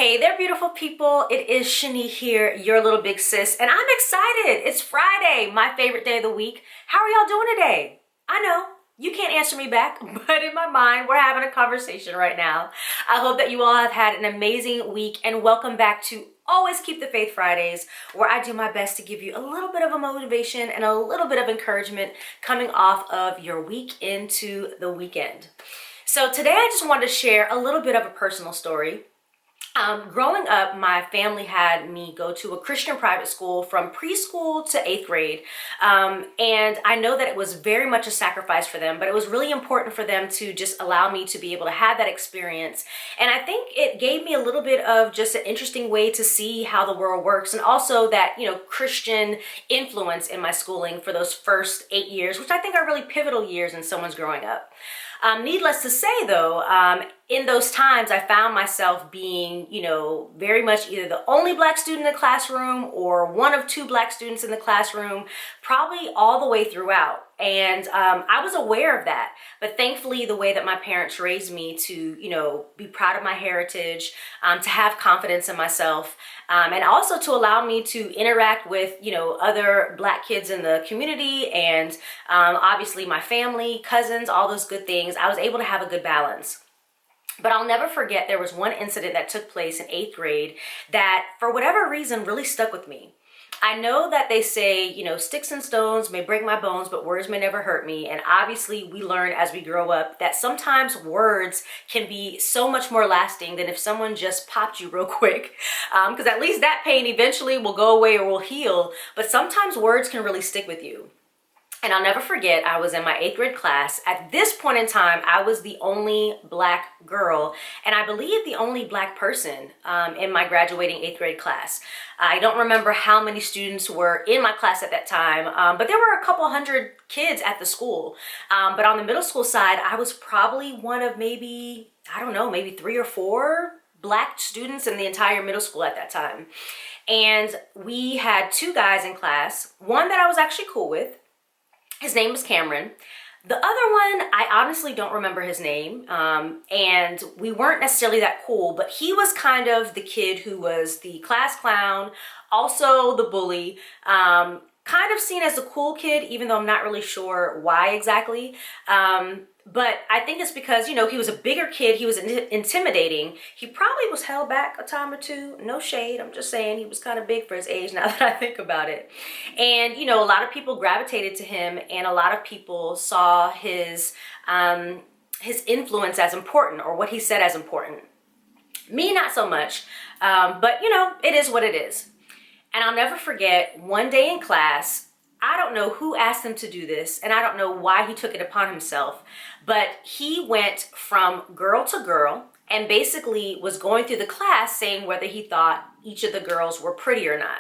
Hey there, beautiful people. It is Shani here, your little big sis, and I'm excited. It's Friday, my favorite day of the week. How are y'all doing today? I know you can't answer me back, but in my mind, we're having a conversation right now. I hope that you all have had an amazing week, and welcome back to Always Keep the Faith Fridays, where I do my best to give you a little bit of a motivation and a little bit of encouragement coming off of your week into the weekend. So today I just wanted to share a little bit of a personal story. Growing up, my family had me go to a Christian private school from preschool to 8th grade. And I know that it was very much a sacrifice for them, but it was really important for them to just allow me to be able to have that experience. And I think it gave me a little bit of just an interesting way to see how the world works, and also that, Christian influence in my schooling for those first 8 years, which I think are really pivotal years in someone's growing up. Needless to say, though, in those times, I found myself being, very much either the only Black student in the classroom or one of two Black students in the classroom, probably all the way throughout. And I was aware of that. But thankfully, the way that my parents raised me to, be proud of my heritage, to have confidence in myself, and also to allow me to interact with, other Black kids in the community and obviously my family, cousins, all those good things, I was able to have a good balance. But I'll never forget, there was one incident that took place in 8th grade that, for whatever reason, really stuck with me. I know that they say, sticks and stones may break my bones, but words may never hurt me. And obviously we learn as we grow up that sometimes words can be so much more lasting than if someone just popped you real quick. Because at least that pain eventually will go away or will heal. But sometimes words can really stick with you. And I'll never forget, I was in my 8th grade class. At this point in time, I was the only Black girl, and I believe the only Black person in my graduating 8th grade class. I don't remember how many students were in my class at that time, but there were a couple hundred kids at the school. But on the middle school side, I was probably one of maybe 3 or 4 Black students in the entire middle school at that time. And we had 2 guys in class, one that I was actually cool with. His name was Cameron. The other one, I honestly don't remember his name, and we weren't necessarily that cool, but he was kind of the kid who was the class clown, also the bully, kind of seen as a cool kid, even though I'm not really sure why exactly. But I think it's because, he was a bigger kid. He was intimidating. He probably was held back a time or two. No shade. I'm just saying he was kind of big for his age now that I think about it. And, a lot of people gravitated to him, and a lot of people saw his influence as important, or what he said as important. Me, not so much. But, it is what it is. And I'll never forget, one day in class, I don't know who asked him to do this, and I don't know why he took it upon himself, but he went from girl to girl and basically was going through the class saying whether he thought each of the girls were pretty or not.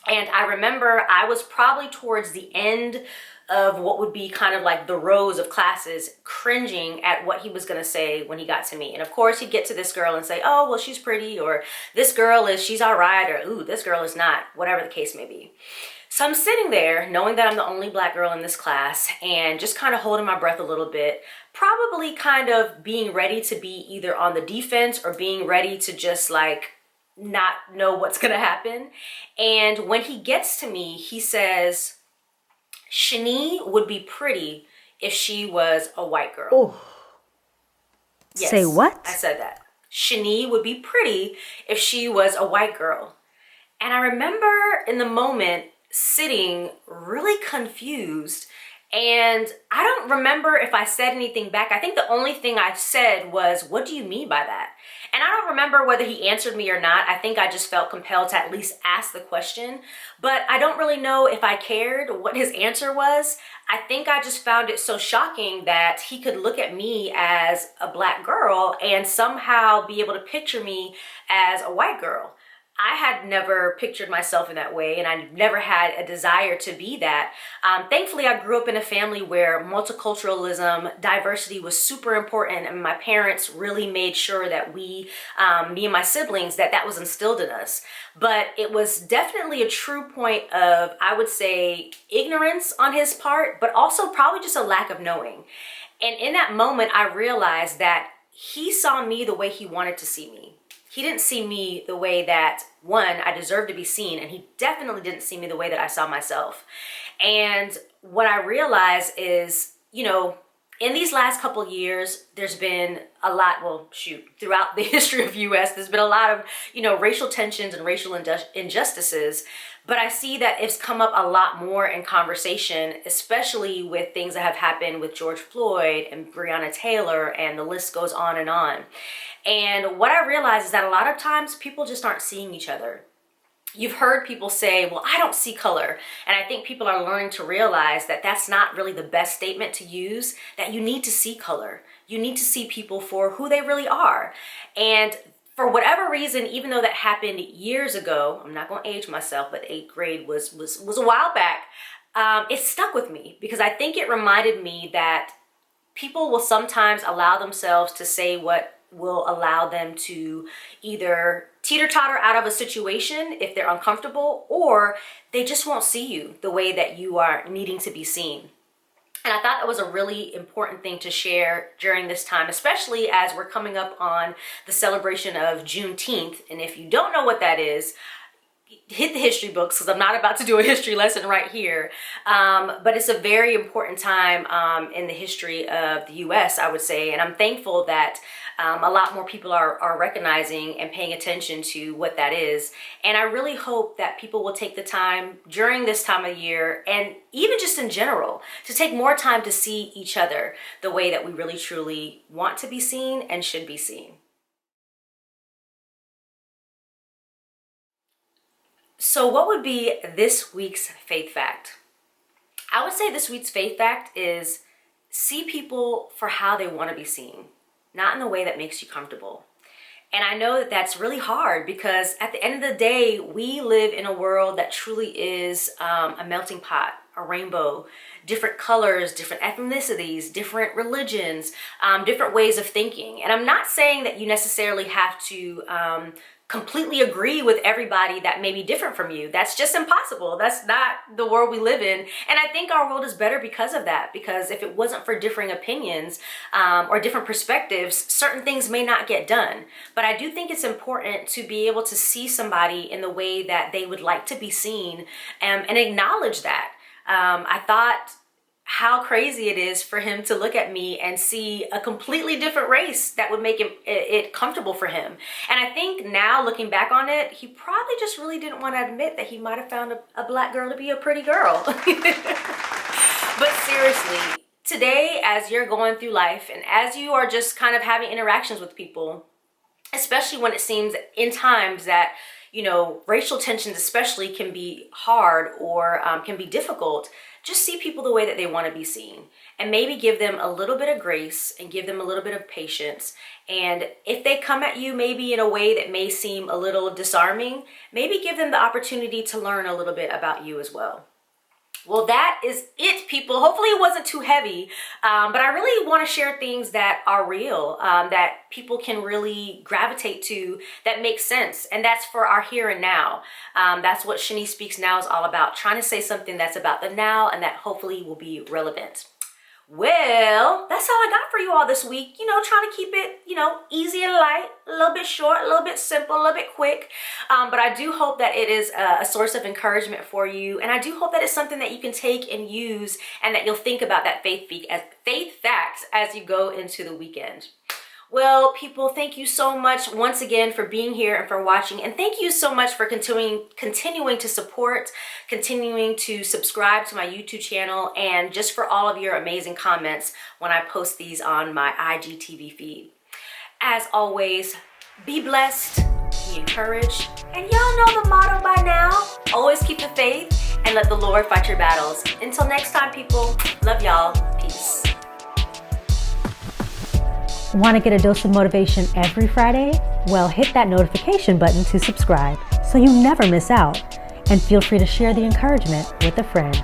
And I remember I was probably towards the end of what would be kind of like the rows of classes, cringing at what he was going to say when he got to me. And of course he'd get to this girl and say, oh, well, she's pretty, or this girl she's all right, or ooh, this girl is not, whatever the case may be. So I'm sitting there knowing that I'm the only Black girl in this class and just kind of holding my breath a little bit, probably kind of being ready to be either on the defense or being ready to just not know what's going to happen. And when he gets to me, he says, Shani would be pretty if she was a white girl. Oh. Yes, say what? I said that. Shani would be pretty if she was a white girl. And I remember in the moment sitting really confused, and I don't remember if I said anything back. I think the only thing I said was, what do you mean by that? And I don't remember whether he answered me or not. I think I just felt compelled to at least ask the question, but I don't really know if I cared what his answer was. I think I just found it so shocking that he could look at me as a Black girl and somehow be able to picture me as a white girl. I had never pictured myself in that way, and I never had a desire to be that. Thankfully, I grew up in a family where multiculturalism, diversity was super important, and my parents really made sure that we, me and my siblings, that was instilled in us. But it was definitely a true point of, I would say, ignorance on his part, but also probably just a lack of knowing. And in that moment, I realized that he saw me the way he wanted to see me. he didn't see me the way that, one, I deserve to be seen, and he definitely didn't see me the way that I saw myself. And what I realized is, in these last couple of years, there's been a lot, throughout the history of US, there's been a lot of, racial tensions and racial injustices. But I see that it's come up a lot more in conversation, especially with things that have happened with George Floyd and Breonna Taylor, and the list goes on and on. And what I realize is that a lot of times people just aren't seeing each other. You've heard people say, well, I don't see color. And I think people are learning to realize that that's not really the best statement to use, that you need to see color. You need to see people for who they really are. And for whatever reason, even though that happened years ago, I'm not going to age myself, but 8th grade was a while back, it stuck with me because I think it reminded me that people will sometimes allow themselves to say what will allow them to either teeter-totter out of a situation if they're uncomfortable, or they just won't see you the way that you are needing to be seen. And I thought that was a really important thing to share during this time, especially as we're coming up on the celebration of Juneteenth. And if you don't know what that is, hit the history books, because I'm not about to do a history lesson right here. But it's a very important time in the history of the US, I would say. And I'm thankful that a lot more people are recognizing and paying attention to what that is. And I really hope that people will take the time during this time of year, and even just in general, to take more time to see each other the way that we really truly want to be seen and should be seen. So what would be this week's faith fact? I would say this week's faith fact is see people for how they want to be seen, not in the way that makes you comfortable. And I know that that's really hard because at the end of the day, we live in a world that truly is a melting pot, a rainbow, different colors, different ethnicities, different religions, different ways of thinking. And I'm not saying that you necessarily have to completely agree with everybody that may be different from you. That's just impossible. That's not the world we live in. And I think our world is better because of that, because if it wasn't for differing opinions or different perspectives, certain things may not get done. But I do think it's important to be able to see somebody in the way that they would like to be seen, and acknowledge that. I thought how crazy it is for him to look at me and see a completely different race that would make it comfortable for him. And I think now, looking back on it, he probably just really didn't want to admit that he might have found a black girl to be a pretty girl. But seriously, today, as you're going through life and as you are just kind of having interactions with people, especially when it seems in times that racial tensions especially can be hard or can be difficult, just see people the way that they want to be seen, and maybe give them a little bit of grace and give them a little bit of patience. And if they come at you maybe in a way that may seem a little disarming, maybe give them the opportunity to learn a little bit about you as well. Well, that is it, people. Hopefully it wasn't too heavy, but I really want to share things that are real, that people can really gravitate to, that makes sense, and that's for our here and now. That's what Shani Speaks Now is all about, trying to say something that's about the now and that hopefully will be relevant. Well, that's all I got for you all this week. Trying to keep it, easy and light, a little bit short, a little bit simple, a little bit quick. But I do hope that it is a source of encouragement for you. And I do hope that it's something that you can take and use, and that you'll think about that faith facts as you go into the weekend. Well, people, thank you so much once again for being here and for watching. And thank you so much for continuing to support, continuing to subscribe to my YouTube channel, and just for all of your amazing comments when I post these on my IGTV feed. As always, be blessed, be encouraged, and y'all know the motto by now. Always keep the faith and let the Lord fight your battles. Until next time, people, love y'all. Peace. Want to get a dose of motivation every Friday? Well, hit that notification button to subscribe so you never miss out. And feel free to share the encouragement with a friend.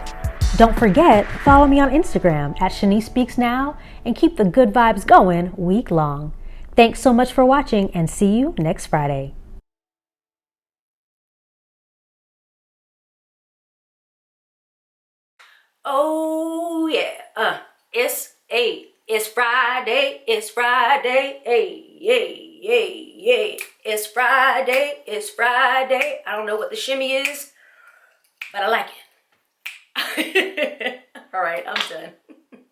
Don't forget, follow me on Instagram at Shani Speaks Now and keep the good vibes going week long. Thanks so much for watching, and see you next Friday. Oh yeah, it's 8. It's Friday, it's Friday, hey, hey, hey, hey. It's Friday, it's Friday. I don't know what the shimmy is, but I like it. All right, I'm done.